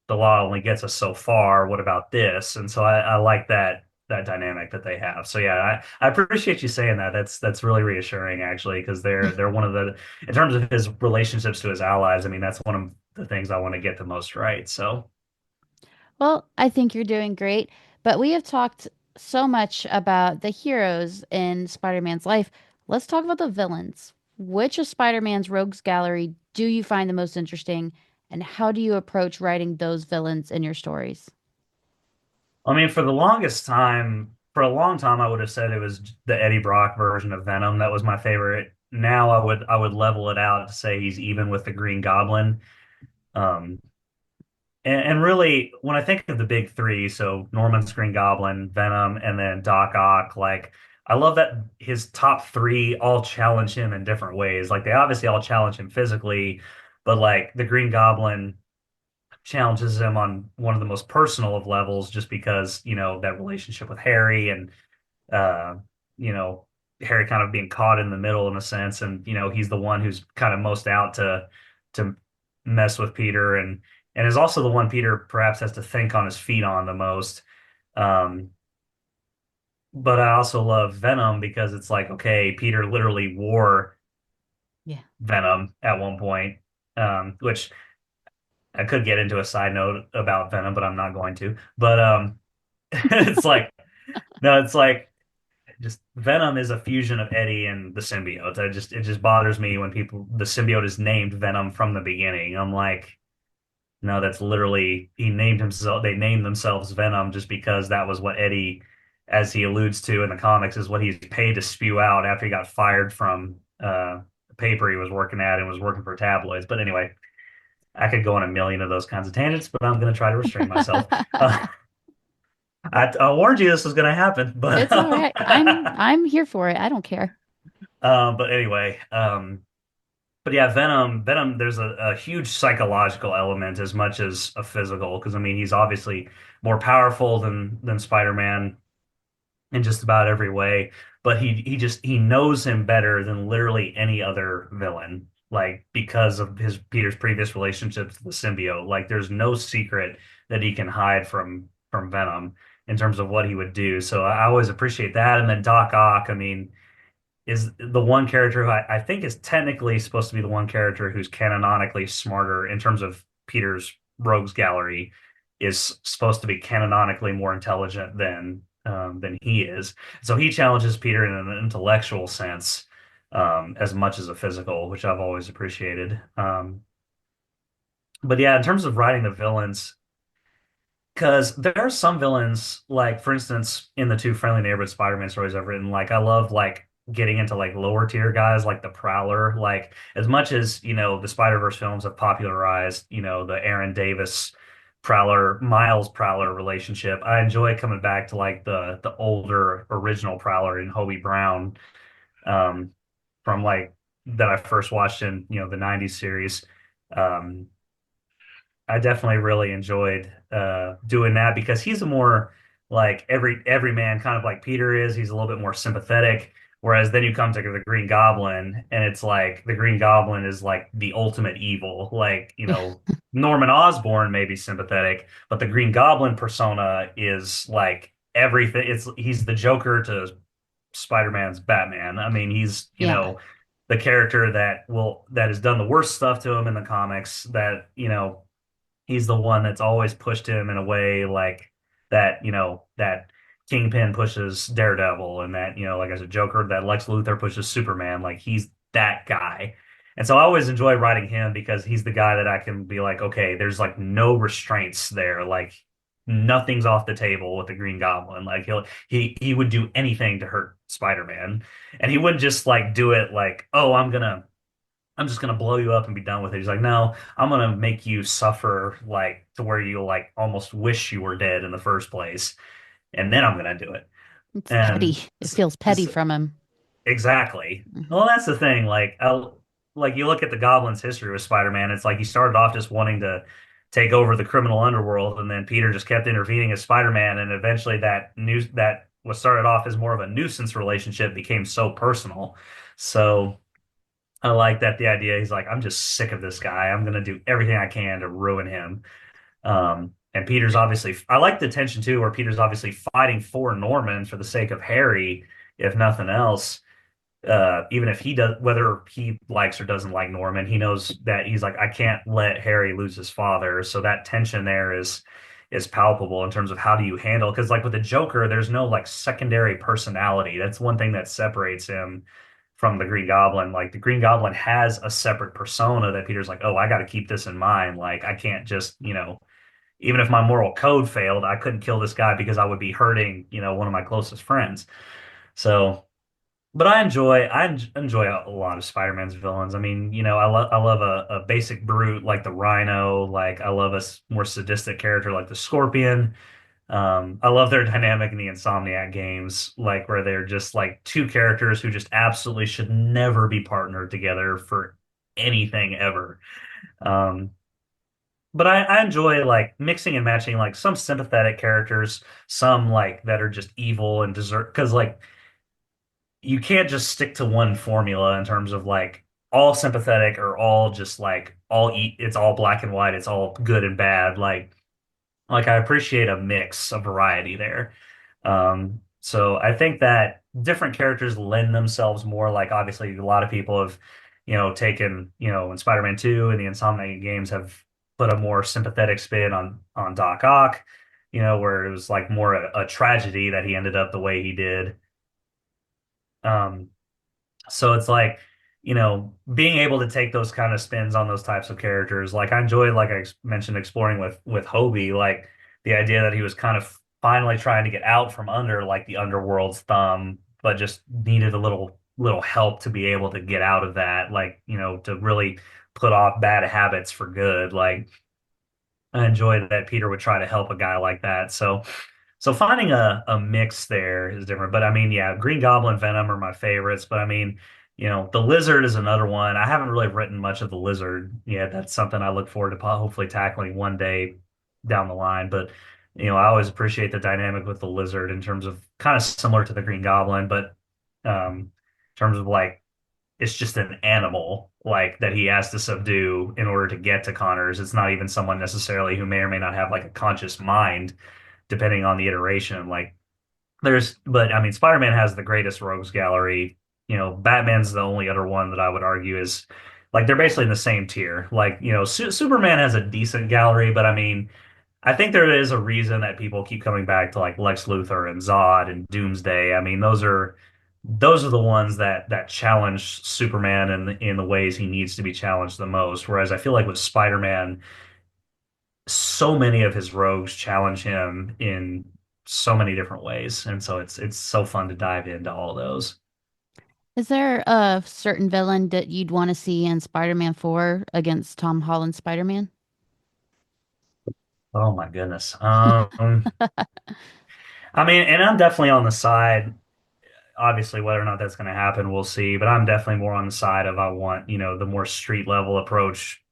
the law only gets us so far. What about this? And so I like that dynamic that they have. So yeah, I appreciate you saying that. That's really reassuring actually, because they're one of the in terms of his relationships to his allies, I mean, that's one of the things I want to get the most right. So Well, I think you're doing great, but we have talked so much about the heroes in Spider-Man's life. Let's talk about the villains. Which of Spider-Man's rogues gallery do you find the most interesting, and how do you approach writing those villains in your stories? I mean, for a long time, I would have said it was the Eddie Brock version of Venom. That was my favorite. Now I would level it out to say he's even with the Green Goblin. Um, and really, when I think of the big three, so Norman's Green Goblin, Venom, and then Doc Ock, like I love that his top three all challenge him in different ways. Like they obviously all challenge him physically, but like the Green Goblin challenges him on one of the most personal of levels, just because that relationship with Harry and uh, you know Harry kind of being caught in the middle in a sense, and he's the one who's kind of most out to mess with Peter and is also the one Peter perhaps has to think on his feet on the most. Um, but I also love Venom because it's like, okay, Peter literally wore Yeah. Venom at one point, which I could get into a side note about Venom, but I'm not going to. But it's like, no, it's like just Venom is a fusion of Eddie and the symbiote. It just bothers me when the symbiote is named Venom from the beginning. I'm like, no, that's literally he named himself. They named themselves Venom just because that was what Eddie, as he alludes to in the comics, is what he's paid to spew out after he got fired from the paper he was working at and was working for tabloids. But anyway, I could go on a million of those kinds of tangents, but I'm going to try to restrain myself. Uh, I warned you this was going to happen, but It's all right. I'm here for it. I don't care. but anyway, but yeah, Venom, there's a huge psychological element as much as a physical, because I mean he's obviously more powerful than Spider-Man in just about every way, but he knows him better than literally any other villain, like because of his Peter's previous relationships with the symbiote. Like there's no secret that he can hide from Venom in terms of what he would do. So I always appreciate that. And then Doc Ock, I mean is the one character who I think is technically supposed to be the one character who's canonically smarter in terms of Peter's rogues gallery is supposed to be canonically more intelligent than he is. So he challenges Peter in an intellectual sense as much as a physical, which I've always appreciated. But yeah, in terms of writing the villains, because there are some villains, like for instance, in the two Friendly Neighborhood Spider-Man stories I've written, like I love like getting into like lower tier guys like the Prowler. Like as much as, the Spider-Verse films have popularized, the Aaron Davis Prowler Miles Prowler relationship. I enjoy coming back to like the older original Prowler and Hobie Brown, um, from like that I first watched in the '90s series. Um, I definitely really enjoyed doing that because he's a more like every man kind of like Peter is. He's a little bit more sympathetic. Whereas then you come to the Green Goblin, and it's like the Green Goblin is like the ultimate evil. Like, Norman Osborn may be sympathetic, but the Green Goblin persona is like everything. He's the Joker to Spider-Man's Batman. I mean, he's, Yeah. the character that has done the worst stuff to him in the comics that, he's the one that's always pushed him in a way like that, that Kingpin pushes Daredevil, and that, like as a Joker, that Lex Luthor pushes Superman. Like he's that guy. And so I always enjoy writing him because he's the guy that I can be like, okay, there's like no restraints there. Like nothing's off the table with the Green Goblin. Like he would do anything to hurt Spider-Man. And he wouldn't just like do it like, oh, I'm just gonna blow you up and be done with it. He's like, no, I'm gonna make you suffer like to where you like almost wish you were dead in the first place, and then I'm gonna do it. It's petty. And It feels petty from him. exactly. Hmm. Well, that's the thing. Like you look at the Goblin's history with Spider-Man. It's like he started off just wanting to take over the criminal underworld, and then Peter just kept intervening as Spider-Man, and eventually that was started off as more of a nuisance relationship became so personal. So. I like that the idea. He's like, I'm just sick of this guy. I'm gonna do everything I can to ruin him. And Peter's obviously, I like the tension too, where Peter's obviously fighting for Norman for the sake of Harry, if nothing else. Even if he does, whether he likes or doesn't like Norman, he knows that he's like, I can't let Harry lose his father. So that tension there is palpable in terms of how do you handle, because like with the Joker, there's no like secondary personality. That's one thing that separates him from the Green Goblin. Like the Green Goblin has a separate persona that Peter's like, oh, I got to keep this in mind. Like I can't just, even if my moral code failed, I couldn't kill this guy because I would be hurting, one of my closest friends. So, but I enjoy a lot of Spider-Man's villains. I mean, I love a basic brute like the Rhino. Like I love more sadistic character like the Scorpion. I love their dynamic in the Insomniac games, like where they're just like two characters who just absolutely should never be partnered together for anything ever. Um, but I enjoy like mixing and matching like some sympathetic characters, some like that are just evil and desert, because like you can't just stick to one formula in terms of like all sympathetic or all just like it's all black and white, it's all good and bad. Like I appreciate a mix, a variety there. So I think that different characters lend themselves more. Like obviously, a lot of people have, taken, in Spider-Man 2 and the Insomniac games have put a more sympathetic spin on Doc Ock, where it was like more a tragedy that he ended up the way he did. Um, so it's like, being able to take those kind of spins on those types of characters. Like I enjoyed, like mentioned, exploring with Hobie, like the idea that he was kind of finally trying to get out from under like the underworld's thumb, but just needed a little help to be able to get out of that, like, to really put off bad habits for good. Like I enjoyed that Peter would try to help a guy like that. So finding a mix there is different. But I mean, yeah, Green Goblin, Venom are my favorites. But I mean, the Lizard is another one. I haven't really written much of the Lizard yet. That's something I look forward to hopefully tackling one day down the line. But I always appreciate the dynamic with the Lizard in terms of kind of similar to the Green Goblin, but in terms of like it's just an animal like that he has to subdue in order to get to Connors. It's not even someone necessarily who may or may not have like a conscious mind, depending on the iteration. Like but I mean, Spider-Man has the greatest rogues gallery. Batman's the only other one that I would argue is like they're basically in the same tier. Like, Superman has a decent gallery, but I mean, I think there is a reason that people keep coming back to like Lex Luthor and Zod and Doomsday. I mean, those are the ones that challenge Superman in the ways he needs to be challenged the most. Whereas I feel like with Spider-Man, so many of his rogues challenge him in so many different ways, and so it's so fun to dive into all those. Is there a certain villain that you'd want to see in Spider-Man 4 against Tom Holland's Spider-Man? Oh my goodness. I mean, and I'm definitely on the side. Obviously, whether or not that's going to happen, we'll see. But I'm definitely more on the side of I want, the more street level approach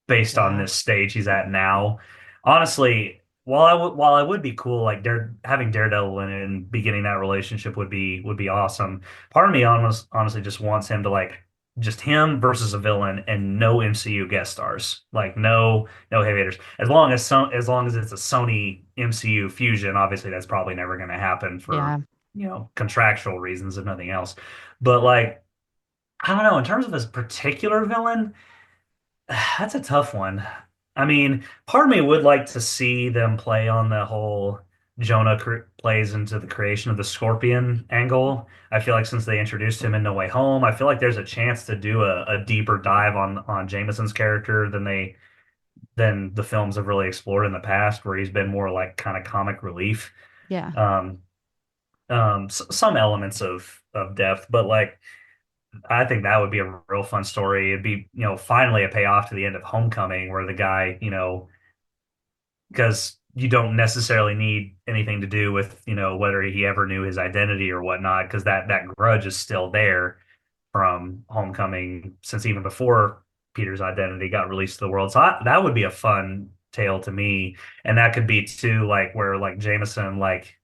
based on Yeah. this stage he's at now. Honestly, while I would be cool, like having Daredevil in it and beginning that relationship would be awesome. Part of me honestly just wants him to like just him versus a villain and no MCU guest stars. Like no heavy hitters. As long as it's a Sony MCU fusion, obviously that's probably never going to happen for, Yeah. contractual reasons if nothing else. But like I don't know, in terms of this particular villain, that's a tough one. I mean, part of me would like to see them play on the whole plays into the creation of the Scorpion angle. I feel like since they introduced him in No Way Home, I feel like there's a chance to do a deeper dive on Jameson's character than the films have really explored in the past, where he's been more like kind of comic relief. Yeah. Um, some elements of depth, but like I think that would be a real fun story. It'd be, finally a payoff to the end of Homecoming where the guy, because you don't necessarily need anything to do with, whether he ever knew his identity or whatnot, because that grudge is still there from Homecoming since even before Peter's identity got released to the world. So that would be a fun tale to me, and that could be too like where like Jameson like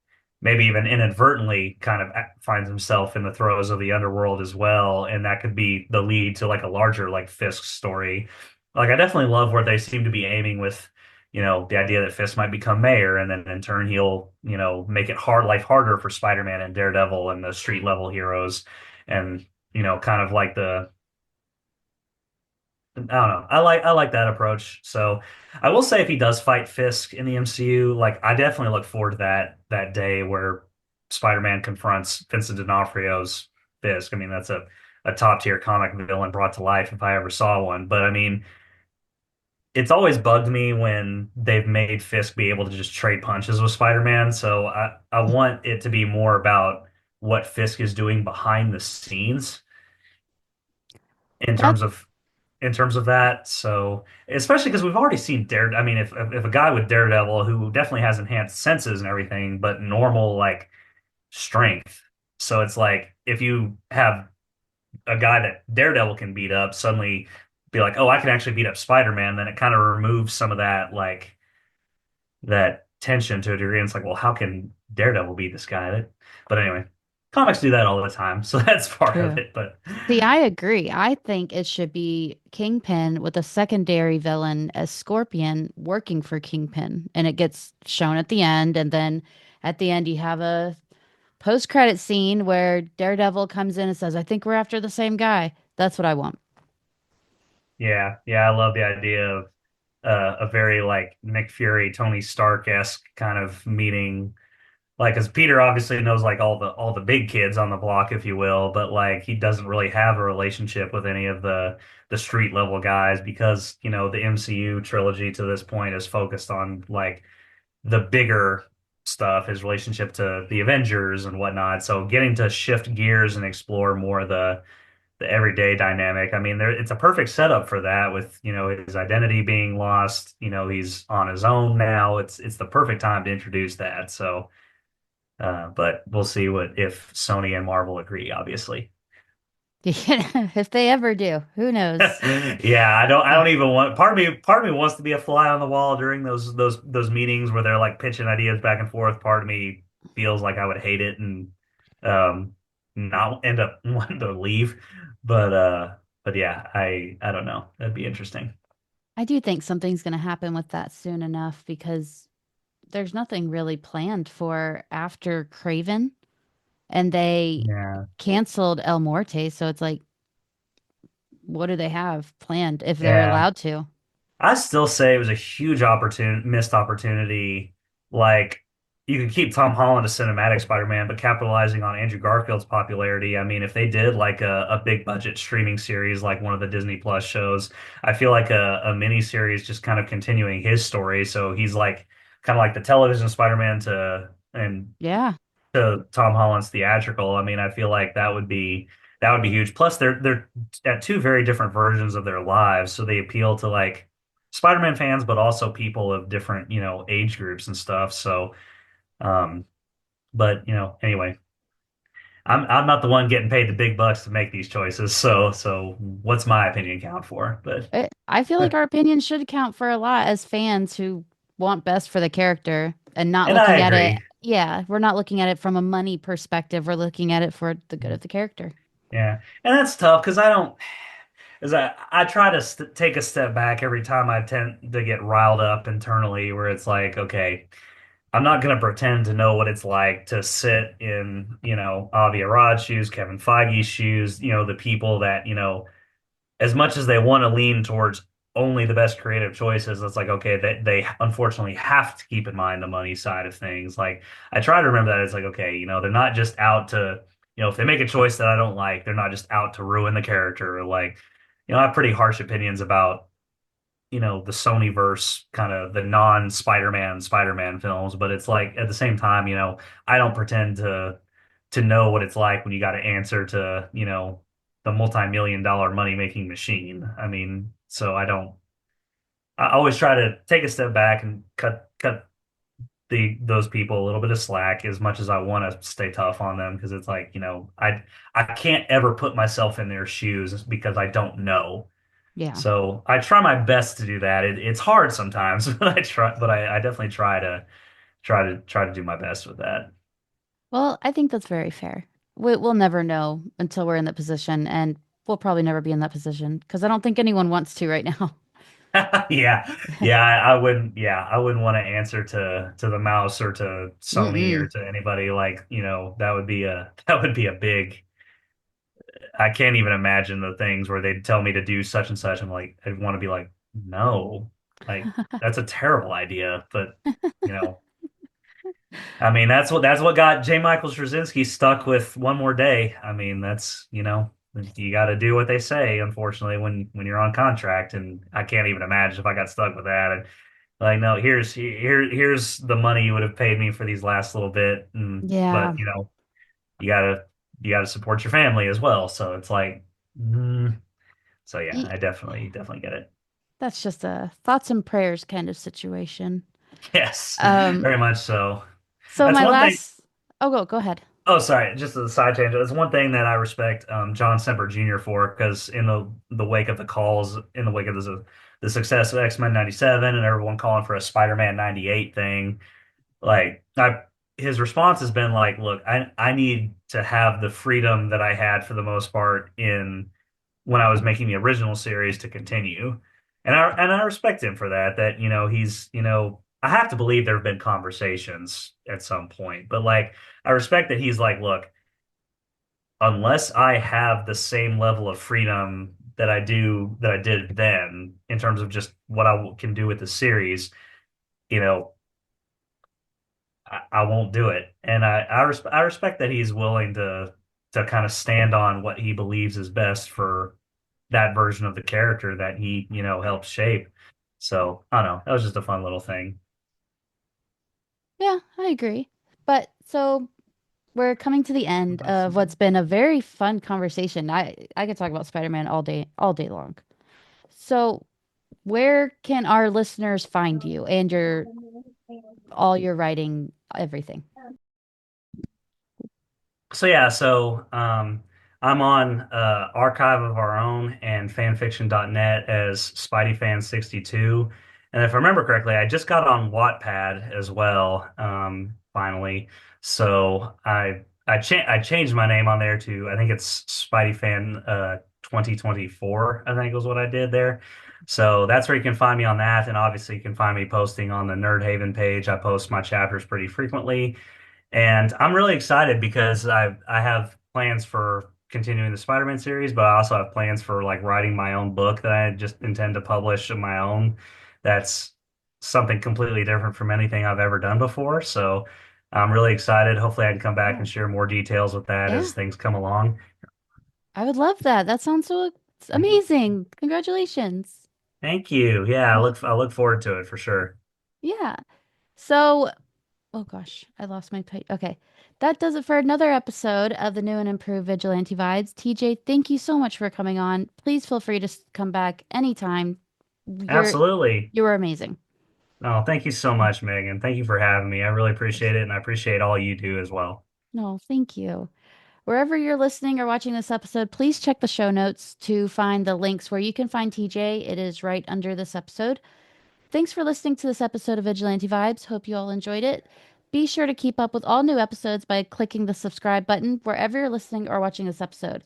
maybe even inadvertently kind of finds himself in the throes of the underworld as well, and that could be the lead to like a larger like Fisk story. Like I definitely love where they seem to be aiming with. The idea that Fisk might become mayor, and then in turn he'll, make it life harder for Spider-Man and Daredevil and the street level heroes, and kind of like I don't know. I like that approach. So I will say if he does fight Fisk in the MCU, like I definitely look forward to that day where Spider-Man confronts Vincent D'Onofrio's Fisk. I mean, that's a top tier comic villain brought to life if I ever saw one. But I mean, it's always bugged me when they've made Fisk be able to just trade punches with Spider-Man. So I want it to be more about what Fisk is doing behind the scenes in That terms of in terms of that. So, especially because we've already seen Dare. I mean, if a guy with Daredevil who definitely has enhanced senses and everything, but normal like strength. So it's like if you have a guy that Daredevil can beat up, suddenly be like, oh, I can actually beat up Spider-Man. Then it kind of removes some of that like that tension to a degree. And it's like, well, how can Daredevil beat this guy? But anyway, comics do that all the time, so that's part of true. it. But See, I agree. I think it should be Kingpin with a secondary villain as Scorpion working for Kingpin, and it gets shown at the end, and then at the end you have a post-credit scene where Daredevil comes in and says, "I think we're after the same guy." That's what I want. yeah, yeah, I love the idea of a very like Nick Fury, Tony Stark-esque kind of meeting. Like, as Peter obviously knows like all the big kids on the block, if you will, but like he doesn't really have a relationship with any of the street level guys because the MCU trilogy to this point is focused on like the bigger stuff, his relationship to the Avengers and whatnot. So getting to shift gears and explore more of the everyday dynamic. I mean, it's a perfect setup for that with, his identity being lost, he's on his own now. It's the perfect time to introduce that. So, but we'll see what if Sony and Marvel agree, obviously. If they ever do, who knows? Yeah, I don't even want part of me wants to be a fly on the wall during those meetings where they're like pitching ideas back and forth. Part of me feels like I would hate it and um not end up wanting to leave. But yeah, I don't know. That'd be interesting. I do think something's going to happen with that soon enough because there's nothing really planned for after Craven, and they Yeah. canceled El Morte, so it's like, what do they have planned if they're Yeah. allowed to? I still say it was a huge missed opportunity. Like you could keep Tom Holland as cinematic Spider-Man, but capitalizing on Andrew Garfield's popularity. I mean, if they did like a big budget streaming series like one of the Disney Plus shows, I feel like a mini series just kind of continuing his story. So he's like kind of like the television Spider-Man Yeah. to Tom Holland's theatrical. I mean, I feel like that would be huge. Plus, they're at two very different versions of their lives, so they appeal to like Spider-Man fans, but also people of different, age groups and stuff. So, um, but anyway, I'm not the one getting paid the big bucks to make these choices. So what's my opinion count for? But I feel like our opinions should count for a lot as fans who want best for the character and not and I looking at it. agree. Yeah, we're not looking at it from a money perspective. We're looking at it for the good of the character. Yeah, and that's tough because I don't. Is I try to take a step back every time I tend to get riled up internally, where it's like, okay, I'm not going to pretend to know what it's like to sit in, Avi Arad's shoes, Kevin Feige's shoes, the people that, as much as they want to lean towards only the best creative choices, it's like, okay, they unfortunately have to keep in mind the money side of things. Like, I try to remember that it's like, okay, they're not just out to, if they make a choice that I don't like, they're not just out to ruin the character. Or like, I have pretty harsh opinions about, the Sonyverse kind of the non-Spider-Man Spider-Man films, but it's like at the same time, I don't pretend to know what it's like when you got to answer to, the multi-million dollar money-making machine. I mean, so I always try to take a step back and cut those people a little bit of slack as much as I want to stay tough on them because it's like, I can't ever put myself in their shoes because I don't know. Yeah. So I try my best to do that. It's hard sometimes, but I definitely try to do my best with that. Well, I think that's very fair. We'll never know until we're in that position, and we'll probably never be in that position because I don't think anyone wants to right now. Yeah. Yeah, I wouldn't want to answer to the mouse or to Sony or Mm-mm. to anybody like, that would be a big. I can't even imagine the things where they'd tell me to do such and such. I'm like, I'd want to be like, no, like that's a terrible idea. But, you know, I mean, that's what got J. Michael Straczynski stuck with One More Day. I mean, that's, you got to do what they say, unfortunately, when you're on contract. And I can't even imagine if I got stuck with that. And like, no, here's the money you would have paid me for these last little bit. But Yeah. you gotta you gotta support your family as well. So it's like, mm, so yeah, Ye- I definitely get it. That's just a thoughts and prayers kind of situation. Yes, Um, very much so. so That's my one thing. last, oh, go ahead. Oh, sorry, just a side tangent. That's one thing that I respect John Semper Jr. for, because in the wake of the calls, in the wake of the success of X-Men '97 and everyone calling for a Spider-Man '98 thing, like his response has been like, look, I need to have the freedom that I had for the most part in when I was making the original series to continue. And I respect him for that, that, he's, I have to believe there have been conversations at some point, but like I respect that he's like, look, unless I have the same level of freedom that I did then in terms of just what I can do with the series, you know, I won't do it. And I respect that he's willing to kind of stand on what he believes is best for that version of the character that he, helped shape. So I don't know. That was just a fun little thing. Yeah, I agree. But so we're coming to the end of what's been a very fun conversation. I could talk about Spider-Man all day long. So where can our listeners find you and your all your writing, everything? So yeah, I'm on Archive of Our Own and fanfiction.net as SpideyFan62. And if I remember correctly, I just got on Wattpad as well, finally. So I changed my name on there to I think it's SpideyFan 2024, I think was what I did there. So that's where you can find me on that. And obviously you can find me posting on the Nerd Haven page. I post my chapters pretty frequently. And I'm really excited because I have plans for continuing the Spider-Man series, but I also have plans for like writing my own book that I just intend to publish of my own. That's something completely different from anything I've ever done before. So I'm really excited. Hopefully I can come back and share more details with that Yeah, as things come along. I would love that. That sounds so amazing. Congratulations. Thank you. Yeah, I look forward to it for sure. Yeah. So, oh gosh, I lost my page. Okay. That does it for another episode of the new and improved Vigilante Vibes. TJ, thank you so much for coming on. Please feel free to come back anytime. You're Absolutely. you were amazing. Oh, thank you so much, Megan. Thank you for having me. I really appreciate it, and I appreciate all you do as well. No, thank you. Wherever you're listening or watching this episode, please check the show notes to find the links where you can find TJ. It is right under this episode. Thanks for listening to this episode of Vigilante Vibes. Hope you all enjoyed it. Be sure to keep up with all new episodes by clicking the subscribe button wherever you're listening or watching this episode.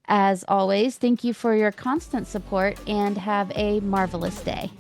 As always, thank you for your constant support and have a marvelous day.